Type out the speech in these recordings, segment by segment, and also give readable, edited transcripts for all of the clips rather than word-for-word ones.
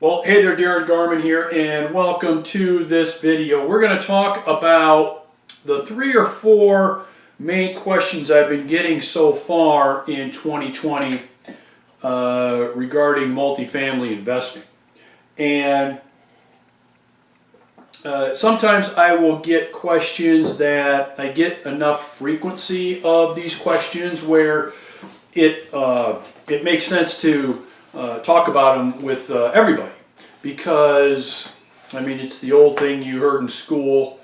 Well, hey there, Darin, Garman here, and welcome to this video. We're going to talk about the 3 or 4 main questions I've been getting so far in 2020 regarding multifamily investing. And sometimes I will get questions that I get enough frequency of these questions where it makes sense to talk about them with everybody, because I mean, it's the old thing you heard in school.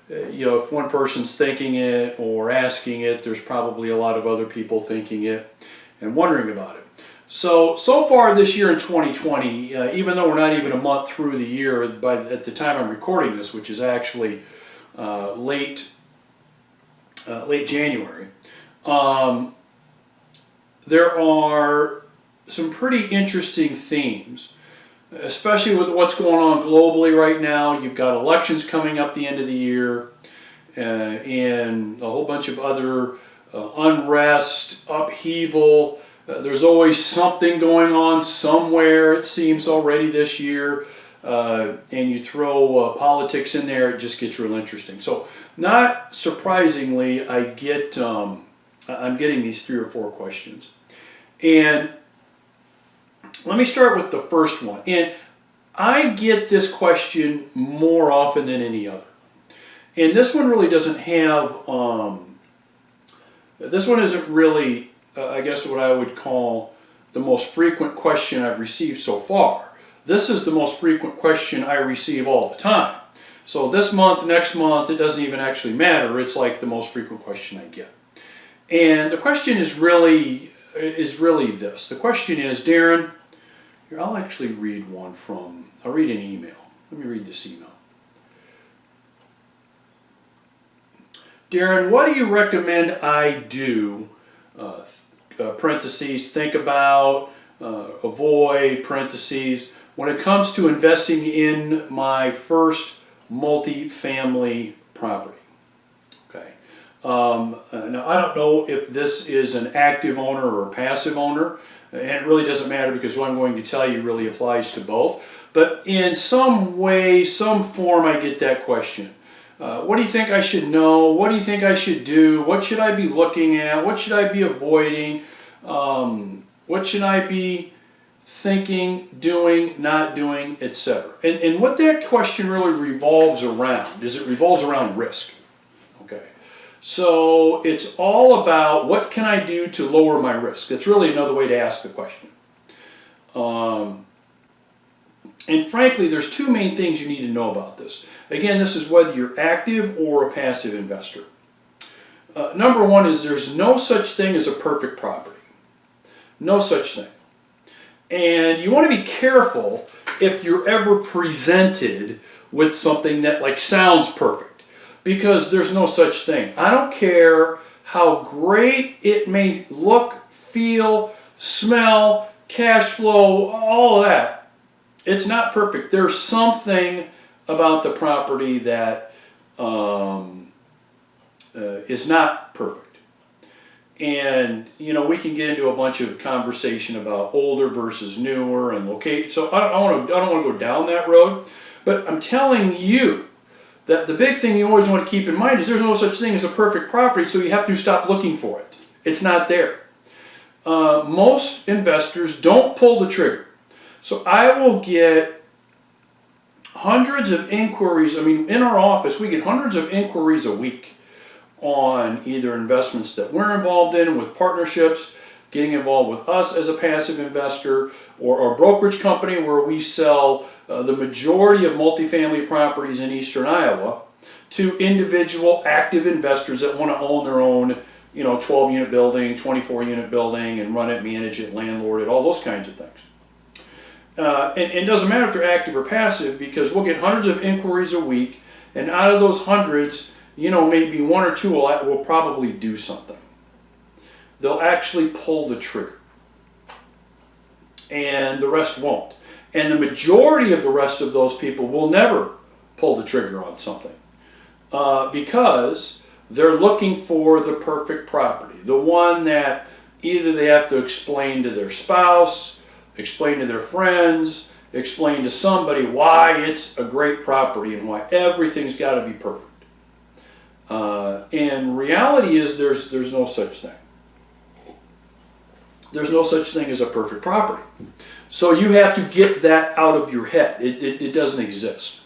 If one person's thinking it or asking it, there's probably a lot of other people thinking it and wondering about it. So far this year in 2020, even though we're not even a month through the year at the time I'm recording this, which is actually late January, there are some pretty interesting themes, especially with what's going on globally right now. You've got elections coming up the end of the year, and a whole bunch of other unrest, upheaval. There's always something going on somewhere, it seems, already this year. And you throw politics in there, it just gets real interesting. So not surprisingly, I'm getting these 3 or 4 questions. And let me start with the first one. And I get this question more often than any other. And this one really doesn't have, this one isn't really, I guess what I would call the most frequent question I've received so far. This is the most frequent question I receive all the time. So this month, next month, it doesn't even actually matter. It's like the most frequent question I get. And the question is really this. The question is, Darin, here, I'll actually read I'll read an email. Let me read this email. Darin, what do you recommend I do, parentheses, think about, avoid, parentheses, when it comes to investing in my first multifamily property? Okay. Now, I don't know if this is an active owner or a passive owner, and it really doesn't matter because what I'm going to tell you really applies to both. But in some way, some form, I get that question. What do you think I should know? What do you think I should do? What should I be looking at? What should I be avoiding? What should I be thinking, doing, not doing, etc.? And what that question really revolves around is it revolves around risk. Okay. So it's all about what can I do to lower my risk. That's really another way to ask the question. And frankly, there's 2 main things you need to know about this. Again, this is whether you're active or a passive investor. Number 1 is there's no such thing as a perfect property. No such thing. And you want to be careful if you're ever presented with something that sounds perfect, because there's no such thing. I don't care how great it may look, feel, smell, cash flow, all of that. It's not perfect. There's something about the property that is not perfect. And, we can get into a bunch of conversation about older versus newer and location. So I don't want to go down that road. But I'm telling you that the big thing you always want to keep in mind is there's no such thing as a perfect property, so you have to stop looking for it. It's not there. Most investors don't pull the trigger. So I will get hundreds of inquiries. I mean, in our office, we get hundreds of inquiries a week on either investments that we're involved in with partnerships, getting involved with us as a passive investor, or our brokerage company where we sell the majority of multifamily properties in eastern Iowa to individual active investors that want to own their own 12-unit building, 24-unit building, and run it, manage it, landlord it, all those kinds of things. And it doesn't matter if they're active or passive, because we'll get hundreds of inquiries a week, and out of those hundreds, maybe 1 or 2 will probably do something. They'll actually pull the trigger, and the rest won't. And the majority of the rest of those people will never pull the trigger on something, because they're looking for the perfect property, the one that either they have to explain to their spouse, explain to their friends, explain to somebody why it's a great property and why everything's got to be perfect. And reality is there's no such thing. There's no such thing as a perfect property. So you have to get that out of your head. It doesn't exist.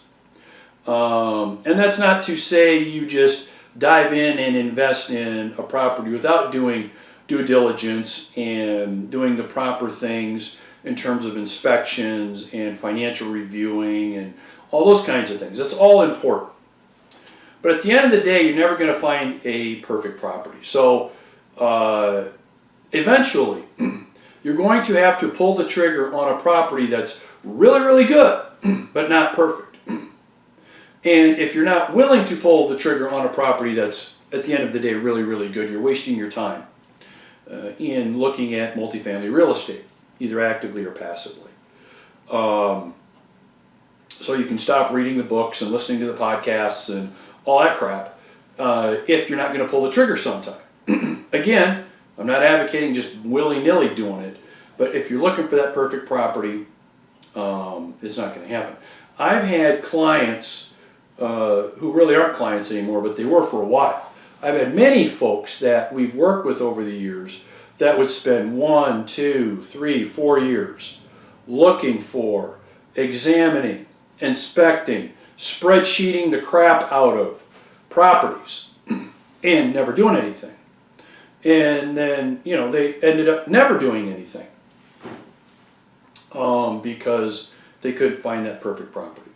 And that's not to say you just dive in and invest in a property without doing due diligence and doing the proper things in terms of inspections and financial reviewing and all those kinds of things. That's all important. But at the end of the day, you're never going to find a perfect property. So eventually, you're going to have to pull the trigger on a property that's really, really good, but not perfect. And if you're not willing to pull the trigger on a property that's, at the end of the day, really, really good, you're wasting your time in looking at multifamily real estate, either actively or passively. So you can stop reading the books and listening to the podcasts and all that crap if you're not going to pull the trigger sometime. Again, I'm not advocating just willy-nilly doing it, but if you're looking for that perfect property, it's not going to happen. I've had clients who really aren't clients anymore, but they were for a while. I've had many folks that we've worked with over the years that would spend 1, 2, 3, 4 years looking for, examining, inspecting, spreadsheeting the crap out of properties and never doing anything. And then, you know, they ended up never doing anything because they couldn't find that perfect property.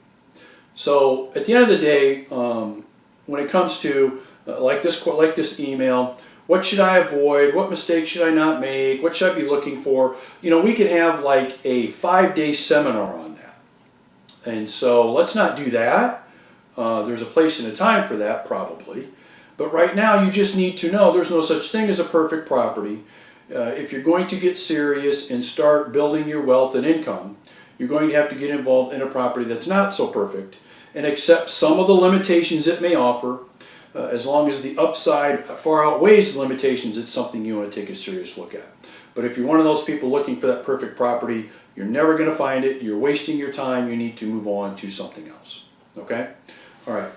So at the end of the day, when it comes to like this email, what should I avoid? What mistakes should I not make? What should I be looking for? You know, we could have like a 5-day seminar on that. And so let's not do that. There's a place and a time for that probably. But right now you just need to know there's no such thing as a perfect property. If you're going to get serious and start building your wealth and income, you're going to have to get involved in a property that's not so perfect and accept some of the limitations it may offer. As long as the upside far outweighs the limitations, it's something you want to take a serious look at. But if you're one of those people looking for that perfect property, you're never going to find it. You're wasting your time. You need to move on to something else. Okay? All right.